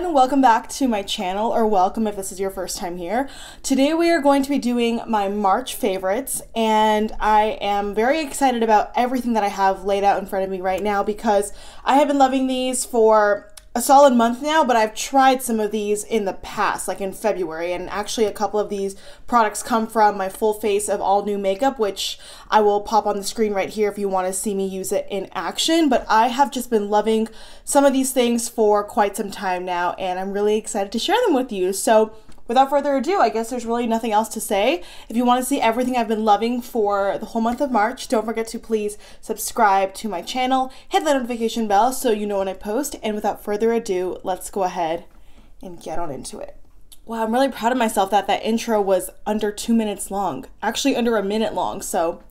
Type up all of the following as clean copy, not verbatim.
everyone, welcome back to my channel, or welcome if this is your first time here. Today we are going to be doing my March favorites, and I am very excited about everything that I have laid out in front of me right now because I have been loving these for a solid month now, but I've tried some of these in the past, like in February, and actually a couple of these products come from my full face of all new makeup, which I will pop on the screen right here if you want to see me use it in action. But I have just been loving some of these things for quite some time now, and I'm really excited to share them with you. So without further ado, I guess there's really nothing else to say. If you want to see everything I've been loving for the whole month of March, don't forget to please subscribe to my channel, hit the notification bell so you know when I post, and without further ado, let's go ahead and get on into it. Wow, I'm really proud of myself that that intro was under 2 minutes long, actually under a minute long, so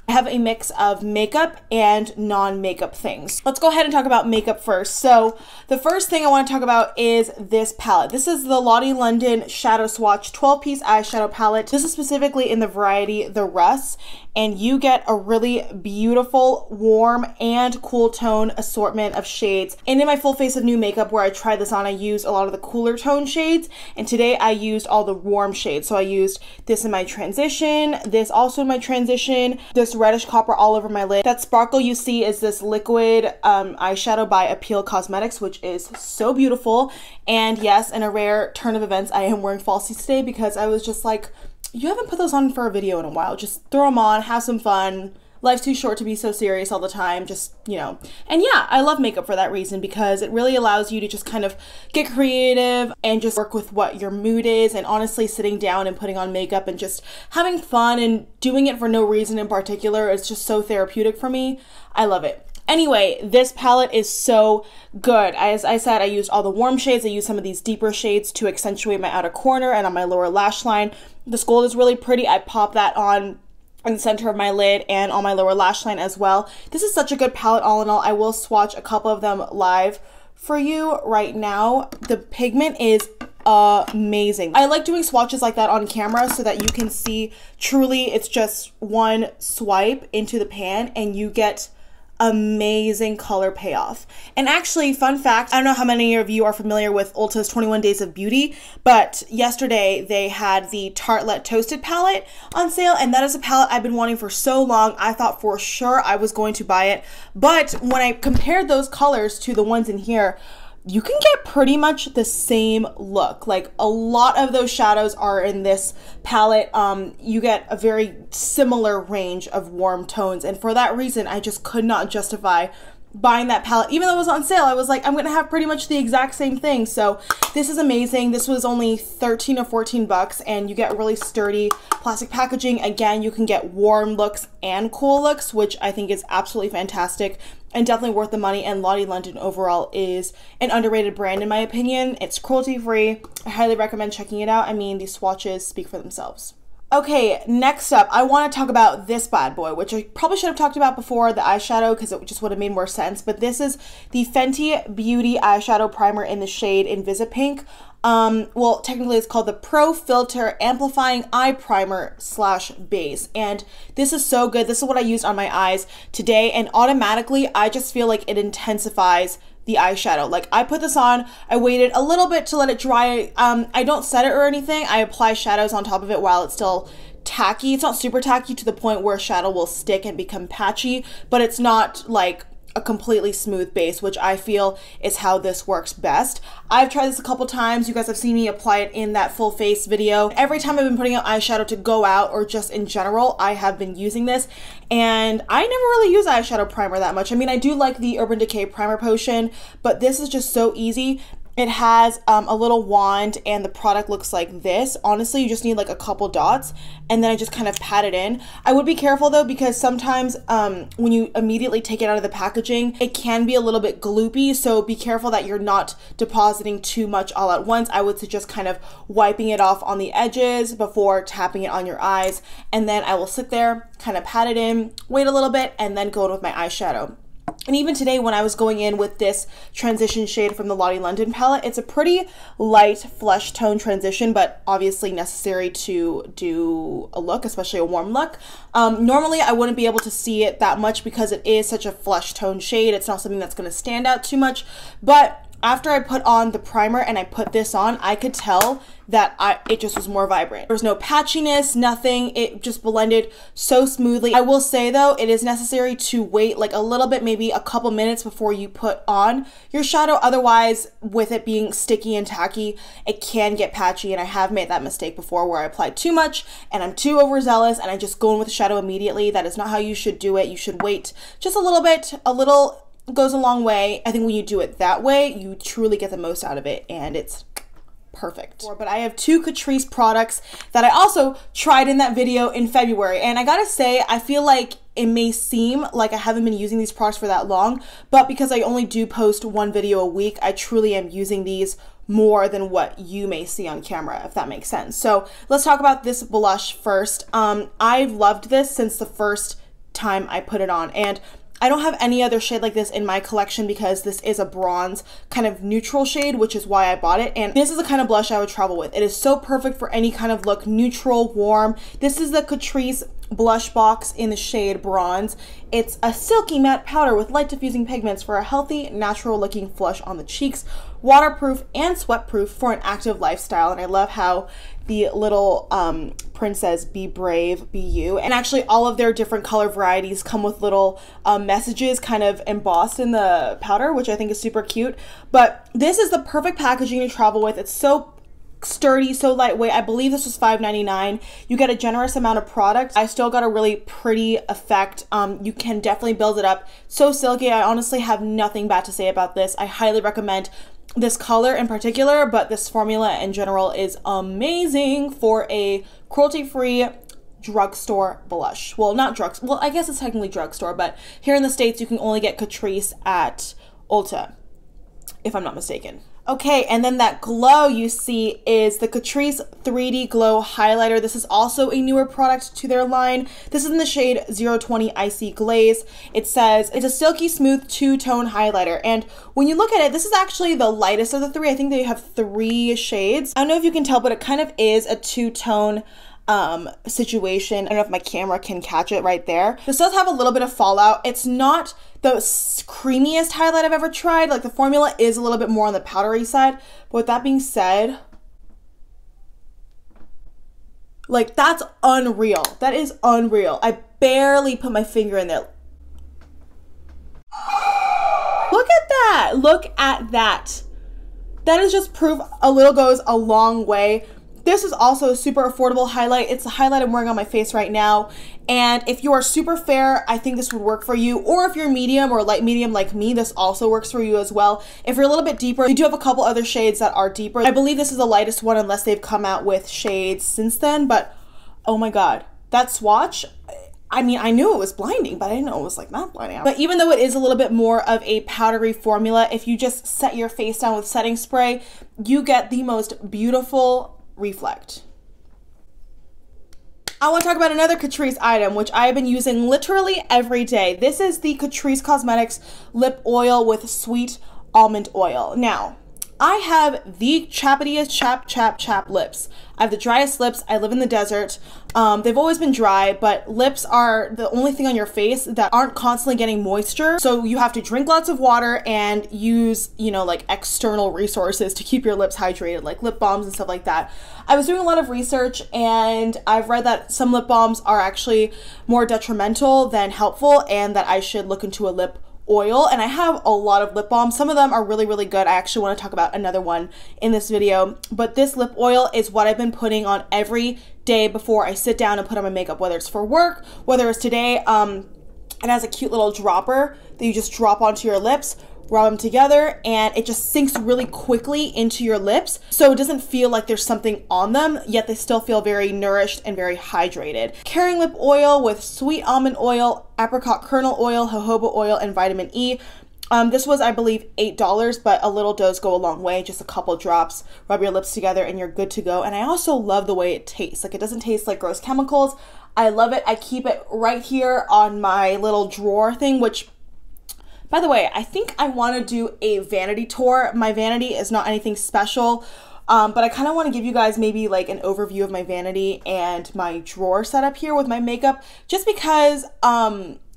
I have a mix of makeup and non-makeup things. Let's go ahead and talk about makeup first. So the first thing I want to talk about is this palette. This is the Lottie London Shadow Swatch 12-piece eyeshadow palette. This is specifically in the variety The Russ, and you get a really beautiful, warm, and cool tone assortment of shades. And in my full face of new makeup where I tried this on, I used a lot of the cooler tone shades, and today I used all the warm shades. So I used this in my transition, this also in my transition, this reddish copper all over my lid. That sparkle you see is this liquid eyeshadow by Appeal Cosmetics, which is so beautiful. And yes, in a rare turn of events, I am wearing falsies today because I was just like, you haven't put those on for a video in a while. Just throw them on, have some fun. Life's too short to be so serious all the time, just, you know. And yeah, I love makeup for that reason because it really allows you to just kind of get creative and just work with what your mood is, and honestly sitting down and putting on makeup and just having fun and doing it for no reason in particular is just so therapeutic for me. I love it. Anyway, this palette is so good. As I said, I used all the warm shades. I used some of these deeper shades to accentuate my outer corner and on my lower lash line. This gold is really pretty. I pop that on in the center of my lid and on my lower lash line as well. This is such a good palette all in all. I will swatch a couple of them live for you right now. The pigment is amazing. I like doing swatches like that on camera so that you can see truly it's just one swipe into the pan and you get amazing color payoff. And actually, fun fact, I don't know how many of you are familiar with Ulta's 21 Days of Beauty, but yesterday they had the Toilette Toasted palette on sale, and that is a palette I've been wanting for so long. I thought for sure I was going to buy it, but when I compared those colors to the ones in here, you can get pretty much the same look. Like, a lot of those shadows are in this palette. You get a very similar range of warm tones, and for that reason I just could not justify buying that palette. Even though it was on sale, I was like, I'm gonna have pretty much the exact same thing. So this is amazing. This was only 13 or 14 bucks, and you get really sturdy plastic packaging. Again, you can get warm looks and cool looks, which I think is absolutely fantastic and definitely worth the money. And Lottie London overall is an underrated brand in my opinion. It's cruelty free. I highly recommend checking it out. I mean, these swatches speak for themselves. Okay, next up, I want to talk about this bad boy, which I probably should have talked about before, the eyeshadow, because it just would have made more sense. But this is the Fenty Beauty Eyeshadow Primer in the shade Invisipink. Well, technically it's called the Pro Filter Amplifying Eye Primer / Base. And this is so good. This is what I used on my eyes today, and automatically I just feel like it intensifies the eyeshadow. Like, I put this on, I waited a little bit to let it dry. I don't set it or anything. I apply shadows on top of it while it's still tacky. It's not super tacky to the point where shadow will stick and become patchy, but it's not like a completely smooth base, which I feel is how this works best. I've tried this a couple times. You guys have seen me apply it in that full face video. Every time I've been putting out eyeshadow to go out or just in general, I have been using this, and I never really use eyeshadow primer that much. I mean, I do like the Urban Decay Primer Potion, but this is just so easy. It has a little wand, and the product looks like this. Honestly, you just need like a couple dots, and then I just kind of pat it in. I would be careful though, because sometimes when you immediately take it out of the packaging, it can be a little bit gloopy, so be careful that you're not depositing too much all at once. I would suggest kind of wiping it off on the edges before tapping it on your eyes, and then I will sit there, kind of pat it in, wait a little bit, and then go in with my eyeshadow. And even today when I was going in with this transition shade from the Lottie London palette, it's a pretty light flesh tone transition, but obviously necessary to do a look, especially a warm look. Normally I wouldn't be able to see it that much because it is such a flesh tone shade. It's not something that's going to stand out too much, but after I put on the primer and I put this on, I could tell that it just was more vibrant. There was no patchiness, nothing. It just blended so smoothly. I will say though, it is necessary to wait like a little bit, maybe a couple minutes before you put on your shadow. Otherwise, with it being sticky and tacky, it can get patchy, and I have made that mistake before where I applied too much and I'm too overzealous and I just go in with the shadow immediately. That is not how you should do it. You should wait just a little bit. A little goes a long way. I think when you do it that way, you truly get the most out of it, and it's perfect. But I have two Catrice products that I also tried in that video in February, and I gotta say, I feel like it may seem like I haven't been using these products for that long, but because I only do post one video a week, I truly am using these more than what you may see on camera, if that makes sense. So let's talk about this blush first. I've loved this since the first time I put it on, and I don't have any other shade like this in my collection because this is a bronze kind of neutral shade, which is why I bought it. And this is the kind of blush I would travel with. It is so perfect for any kind of look, neutral, warm. This is the Catrice blush box in the shade bronze. It's a silky matte powder with light diffusing pigments for a healthy, natural looking flush on the cheeks, waterproof and sweat proof for an active lifestyle. And I love how the little print says, "Be brave, be you." And actually all of their different color varieties come with little messages kind of embossed in the powder, which I think is super cute. But this is the perfect packaging to travel with. It's so sturdy, so lightweight. I believe this was $5.99. You get a generous amount of product. I still got a really pretty effect. You can definitely build it up. So silky. I honestly have nothing bad to say about this. I highly recommend this color in particular, but this formula in general is amazing for a cruelty-free drugstore blush. Well, not drugs. Well, I guess it's technically drugstore, but here in the States, you can only get Catrice at Ulta, if I'm not mistaken. Okay, and then that glow you see is the Catrice 3D Glow Highlighter. This is also a newer product to their line. This is in the shade 020 Icy Glaze. It says it's a silky smooth two-tone highlighter, and when you look at it, this is actually the lightest of the three. I think they have 3 shades. I don't know if you can tell, but it kind of is a two-tone situation. I don't know if my camera can catch it right there. This does have a little bit of fallout. It's not the creamiest highlight I've ever tried. Like, the formula is a little bit more on the powdery side. But with that being said, like, that's unreal. That is unreal. I barely put my finger in there. Look at that. Look at that. That is just proof a little goes a long way. This is also a super affordable highlight. It's the highlight I'm wearing on my face right now. And if you are super fair, I think this would work for you. Or if you're medium or light medium like me, this also works for you as well. If you're a little bit deeper, you do have a couple other shades that are deeper. I believe this is the lightest one unless they've come out with shades since then. But oh my God, that swatch, I mean, I knew it was blinding, but I didn't know it was like not blinding. But even though it is a little bit more of a powdery formula, if you just set your face down with setting spray, you get the most beautiful reflect. I want to talk about another Catrice item, which I have been using literally every day. This is the Catrice Cosmetics Lip Oil with Sweet Almond Oil. Now, I have the chappiest chap lips. I have the driest lips. I live in the desert. They've always been dry, but lips are the only thing on your face that aren't constantly getting moisture. So you have to drink lots of water and use, you know, like external resources to keep your lips hydrated, like lip balms and stuff like that. I was doing a lot of research and I've read that some lip balms are actually more detrimental than helpful and that I should look into a lip oil. And I have a lot of lip balms. Some of them are really, really good. I actually want to talk about another one in this video, but this lip oil is what I've been putting on every day before I sit down and put on my makeup, whether it's for work, whether it's today. It has a cute little dropper that you just drop onto your lips, rub them together, and it just sinks really quickly into your lips. So it doesn't feel like there's something on them, yet they still feel very nourished and very hydrated. Caring lip oil with sweet almond oil, apricot kernel oil, jojoba oil, and vitamin E. This was, I believe, $8, but a little does go a long way. Just a couple drops, rub your lips together, and you're good to go. And I also love the way it tastes. Like, it doesn't taste like gross chemicals. I love it. I keep it right here on my little drawer thing, which By the way, I think I want to do a vanity tour. My vanity is not anything special, but I kind of want to give you guys maybe like an overview of my vanity and my drawer setup here with my makeup, just because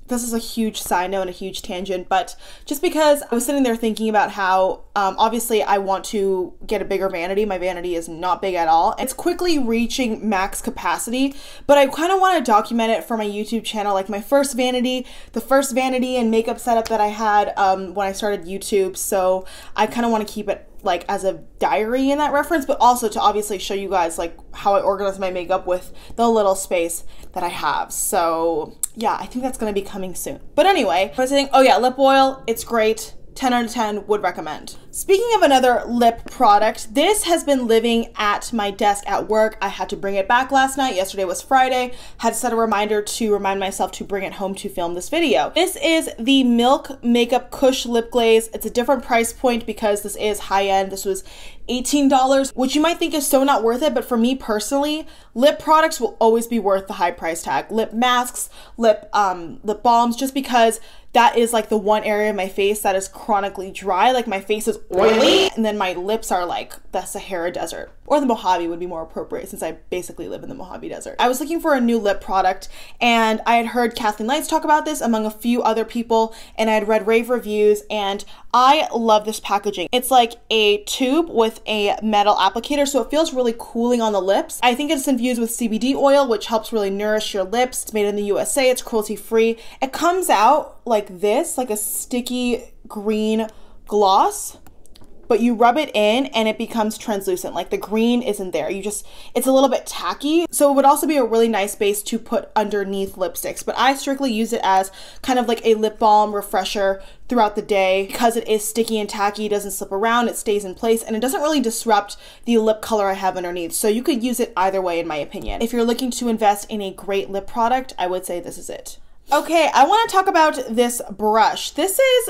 this is a huge side note and a huge tangent, but just because I was sitting there thinking about how obviously I want to get a bigger vanity. My vanity is not big at all. It's quickly reaching max capacity, but I kind of want to document it for my YouTube channel, like my first vanity, the first vanity and makeup setup that I had when I started YouTube. So I kind of want to keep it like as a diary in that reference, but also to obviously show you guys like how I organize my makeup with the little space that I have. So yeah, I think that's gonna be coming soon. But anyway, I was saying, oh yeah, lip oil, it's great. 10 out of 10, would recommend. Speaking of another lip product, this has been living at my desk at work. I had to bring it back last night. Yesterday was Friday. Had to set a reminder to remind myself to bring it home to film this video. This is the Milk Makeup Kush Lip Glaze. It's a different price point because this is high end. This was $18, which you might think is so not worth it, but for me personally, lip products will always be worth the high price tag. Lip masks, lip balms, just because that is like the one area of my face that is chronically dry. Like my face is oily and then my lips are like the Sahara Desert, or the Mojave would be more appropriate since I basically live in the Mojave Desert. I was looking for a new lip product and I had heard Kathleen Lights talk about this among a few other people, and I had read rave reviews, and I love this packaging. It's like a tube with a metal applicator, so it feels really cooling on the lips. I think it's infused with CBD oil, which helps really nourish your lips. It's made in the USA, it's cruelty free. It comes out like this, like a sticky green gloss, but you rub it in and it becomes translucent. Like the green isn't there. It's a little bit tacky. So it would also be a really nice base to put underneath lipsticks, but I strictly use it as kind of like a lip balm refresher throughout the day because it is sticky and tacky. It doesn't slip around, it stays in place, and it doesn't really disrupt the lip color I have underneath. So you could use it either way in my opinion. If you're looking to invest in a great lip product, I would say this is it. Okay, I want to talk about this brush. This is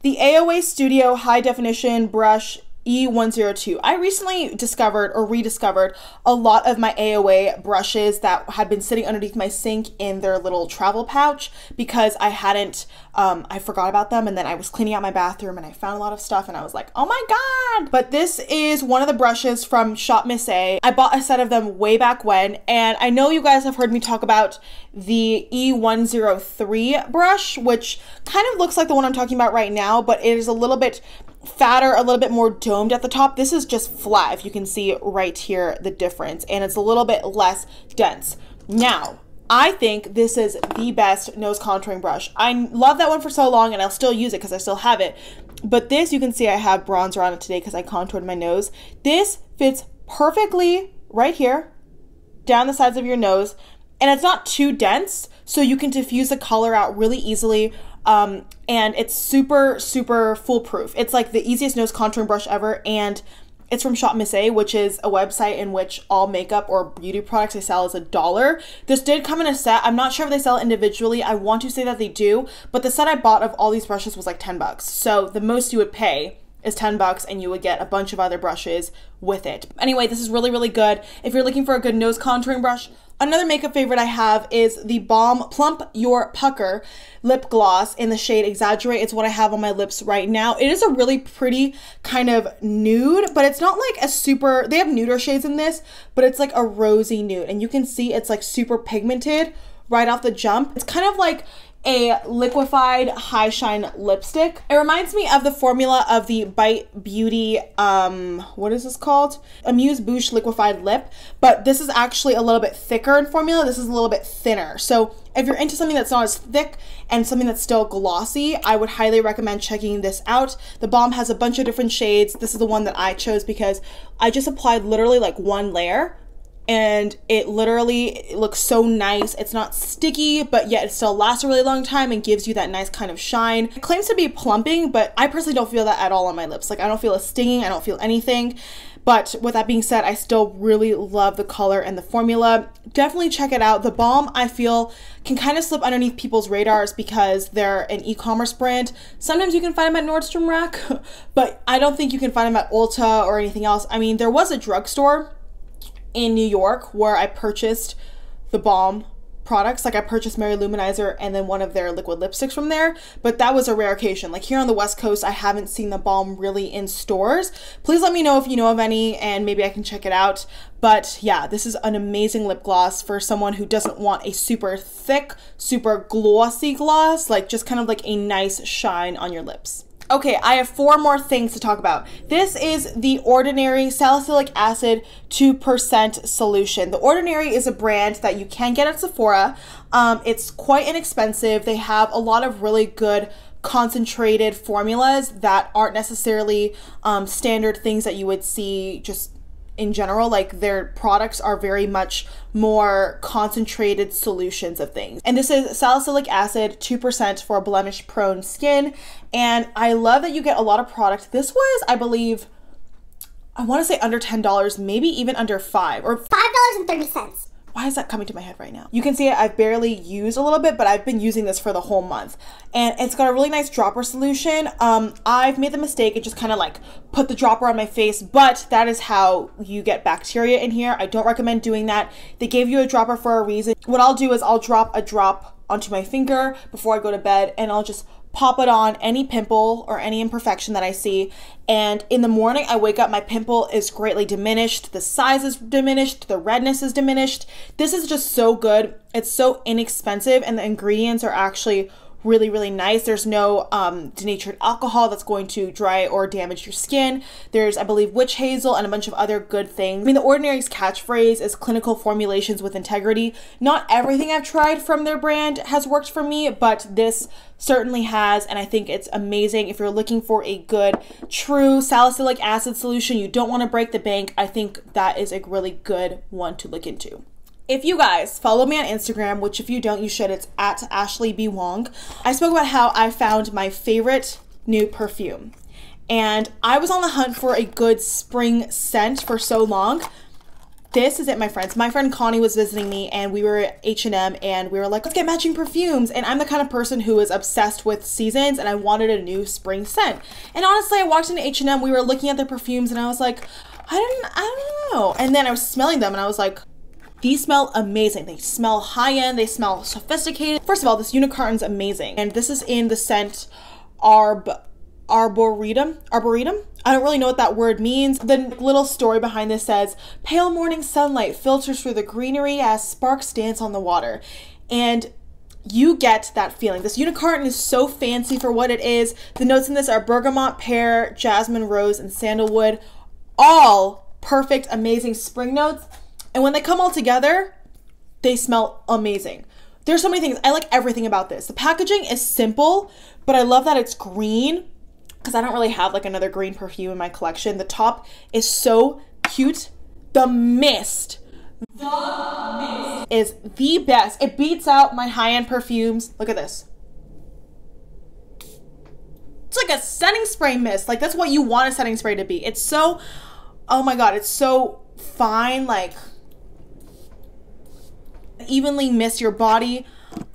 the AOA Studio High Definition Brush E102. I recently discovered or rediscovered a lot of my AOA brushes that had been sitting underneath my sink in their little travel pouch because I hadn't, I forgot about them, and then I was cleaning out my bathroom and I found a lot of stuff and I was like, oh my god! But this is one of the brushes from Shop Miss A. I bought a set of them way back when, and I know you guys have heard me talk about the E103 brush, which kind of looks like the one I'm talking about right now, but it is a little bit fatter, a little bit more domed at the top. This is just flat, if you can see right here the difference, and it's a little bit less dense. Now, I think this is the best nose contouring brush. I love that one for so long and I'll still use it because I still have it. But this, you can see I have bronzer on it today because I contoured my nose. This fits perfectly right here, down the sides of your nose, and it's not too dense, so you can diffuse the color out really easily. And it's super, super foolproof. It's like the easiest nose contouring brush ever, and it's from Shop Miss A, which is a website in which all makeup or beauty products they sell is $1. This did come in a set. I'm not sure if they sell it individually. I want to say that they do, but the set I bought of all these brushes was like 10 bucks. So the most you would pay is 10 bucks and you would get a bunch of other brushes with it. Anyway, this is really, really good if you're looking for a good nose contouring brush. Another makeup favorite I have is the Balm Plump Your Pucker lip gloss in the shade Exaggerate. It's what I have on my lips right now. It is a really pretty kind of nude, but it's not like a super, they have nuder shades in this, but it's like a rosy nude, and you can see it's like super pigmented right off the jump. It's kind of like a liquefied high shine lipstick. It reminds me of the formula of the Bite Beauty, what is this called? Amuse Bouche liquefied lip, but this is actually a little bit thicker in formula. This is a little bit thinner. So if you're into something that's not as thick and something that's still glossy, I would highly recommend checking this out. The Balm has a bunch of different shades. This is the one that I chose because I just applied literally like one layer, and it looks so nice. It's not sticky, but yet it still lasts a really long time and gives you that nice kind of shine. It claims to be plumping, but I personally don't feel that at all on my lips. Like, I don't feel it stinging, I don't feel anything. But with that being said, I still really love the color and the formula. Definitely check it out. The Balm, I feel, can kind of slip underneath people's radars because they're an e-commerce brand. Sometimes you can find them at Nordstrom Rack, but I don't think you can find them at Ulta or anything else. I mean, there was a drugstore in New York where I purchased the Balm products. Like I purchased Mary Luminizer and then one of their liquid lipsticks from there, but that was a rare occasion. Like here on the West Coast, I haven't seen the Balm really in stores. Please let me know if you know of any and maybe I can check it out. But yeah, this is an amazing lip gloss for someone who doesn't want a super thick, super glossy gloss, like just kind of like a nice shine on your lips. Okay, I have 4 more things to talk about. This is the Ordinary Salicylic Acid 2% solution. The Ordinary is a brand that you can get at Sephora. It's quite inexpensive. They have a lot of really good concentrated formulas that aren't necessarily standard things that you would see just in general. Like their products are very much more concentrated solutions of things. And this is salicylic acid 2% for blemish prone skin. And I love that you get a lot of product. This was, I believe, I want to say under $10, maybe even under $5 or $5.30. Why is that coming to my head right now? You can see it, I've barely used a little bit, but I've been using this for the whole month. And it's got a really nice dropper solution. I've made the mistake and just kind of like put the dropper on my face, but that is how you get bacteria in here. I don't recommend doing that. They gave you a dropper for a reason. What I'll do is I'll drop a drop onto my finger before I go to bed, and I'll just pop it on any pimple or any imperfection that I see. And in the morning I wake up, my pimple is greatly diminished, the size is diminished, the redness is diminished. This is just so good. It's so inexpensive and the ingredients are actually really, really nice. There's no denatured alcohol that's going to dry or damage your skin. There's, I believe, witch hazel and a bunch of other good things. I mean, the Ordinary's catchphrase is clinical formulations with integrity. Not everything I've tried from their brand has worked for me, but this certainly has, and I think it's amazing. If you're looking for a good, true salicylic acid solution, you don't want to break the bank, I think that is a really good one to look into. If you guys follow me on Instagram, which if you don't, you should, it's at Ashley B. Wong. I spoke about how I found my favorite new perfume. And I was on the hunt for a good spring scent for so long. This is it, my friends. My friend Connie was visiting me and we were at H&M and we were like, let's get matching perfumes. And I'm the kind of person who is obsessed with seasons and I wanted a new spring scent. And honestly, I walked into H&M, we were looking at their perfumes and I was like, I don't know. And then I was smelling them and I was like, these smell amazing. They smell high-end, they smell sophisticated. First of all, this unicorn's amazing. And this is in the scent Arboretum. I don't really know what that word means. The little story behind this says, pale morning sunlight filters through the greenery as sparks dance on the water. And you get that feeling. This unicorn is so fancy for what it is. The notes in this are bergamot, pear, jasmine, rose, and sandalwood. All perfect, amazing spring notes. And when they come all together, they smell amazing. There's so many things. I like everything about this. The packaging is simple, but I love that it's green because I don't really have like another green perfume in my collection. The top is so cute. The mist is the best. It beats out my high-end perfumes. Look at this. It's like a setting spray mist. Like that's what you want a setting spray to be. It's so, oh my God, it's so fine. Like evenly mist your body.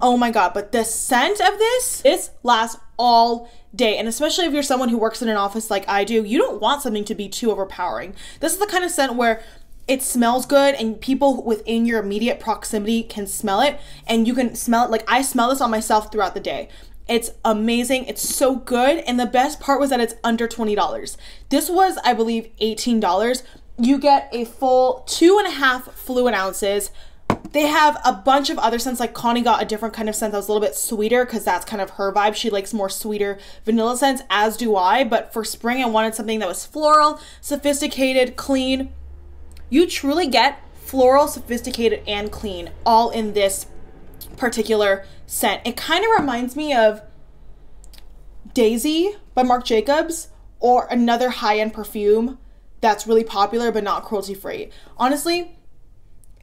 Oh my God, but the scent of this lasts all day. And especially if you're someone who works in an office like I do, you don't want something to be too overpowering. This is the kind of scent where it smells good and people within your immediate proximity can smell it and you can smell it. Like I smell this on myself throughout the day. It's amazing. It's so good. And the best part was that it's under $20. This was, I believe, $18. You get a full 2.5 fluid ounces. They have a bunch of other scents, like Connie got a different kind of scent that was a little bit sweeter because that's kind of her vibe. She likes more sweeter vanilla scents, as do I. But for spring, I wanted something that was floral, sophisticated, clean. You truly get floral, sophisticated, and clean all in this particular scent. It kind of reminds me of Daisy by Marc Jacobs or another high-end perfume that's really popular but not cruelty-free. Honestly,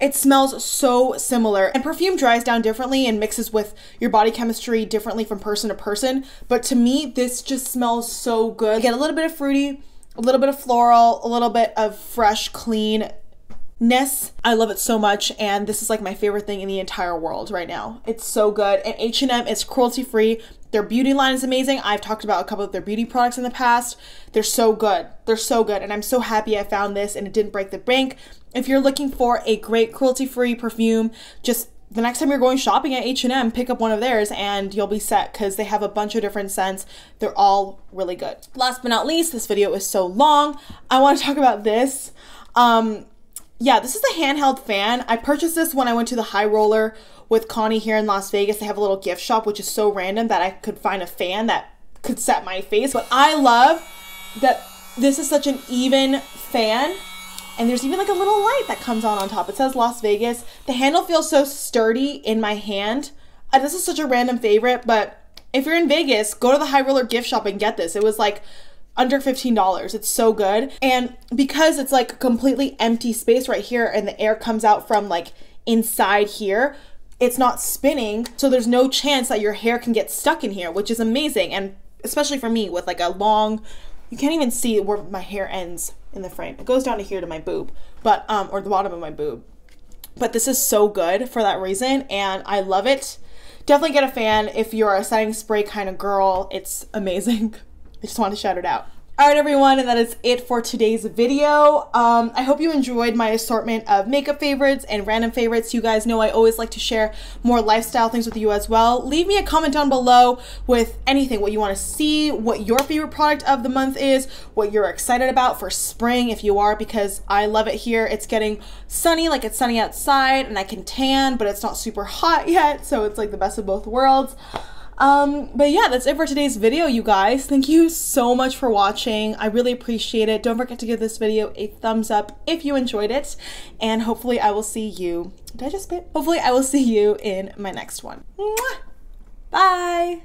it smells so similar, and perfume dries down differently and mixes with your body chemistry differently from person to person. But to me, this just smells so good. You get a little bit of fruity, a little bit of floral, a little bit of fresh, cleanness. I love it so much, and this is like my favorite thing in the entire world right now. It's so good, and H&M is cruelty-free. Their beauty line is amazing. I've talked about a couple of their beauty products in the past. They're so good. They're so good, and I'm so happy I found this and it didn't break the bank. If you're looking for a great cruelty-free perfume, just the next time you're going shopping at H&M, pick up one of theirs and you'll be set because they have a bunch of different scents. They're all really good. Last but not least, this video is so long, I want to talk about this. Yeah, this is the Handheld Fan. I purchased this when I went to the High Roller with Connie here in Las Vegas. They have a little gift shop, which is so random that I could find a fan that could set my face. But I love that this is such an even fan. And there's even like a little light that comes on top. It says Las Vegas. The handle feels so sturdy in my hand. This is such a random favorite, but if you're in Vegas, go to the High Roller gift shop and get this. It was like under $15. It's so good. And because it's like completely empty space right here and the air comes out from like inside here, it's not spinning. So there's no chance that your hair can get stuck in here, which is amazing. And especially for me with like a long, you can't even see where my hair ends in the frame. It goes down to here to my boob, but, or the bottom of my boob. But this is so good for that reason, and I love it. Definitely get a fan if you're a setting spray kind of girl. It's amazing. I just want to shout it out. All right, everyone, and that is it for today's video. I hope you enjoyed my assortment of makeup favorites and random favorites. You guys know I always like to share more lifestyle things with you as well. Leave me a comment down below with anything, what you want to see, what your favorite product of the month is, what you're excited about for spring if you are, because I love it here. It's getting sunny, like it's sunny outside, and I can tan, but it's not super hot yet, so it's like the best of both worlds. But yeah, that's it for today's video, you guys. Thank you so much for watching. I really appreciate it. Don't forget to give this video a thumbs up if you enjoyed it, and hopefully I will see you, did I just spit? Hopefully I will see you in my next one. Mwah! Bye!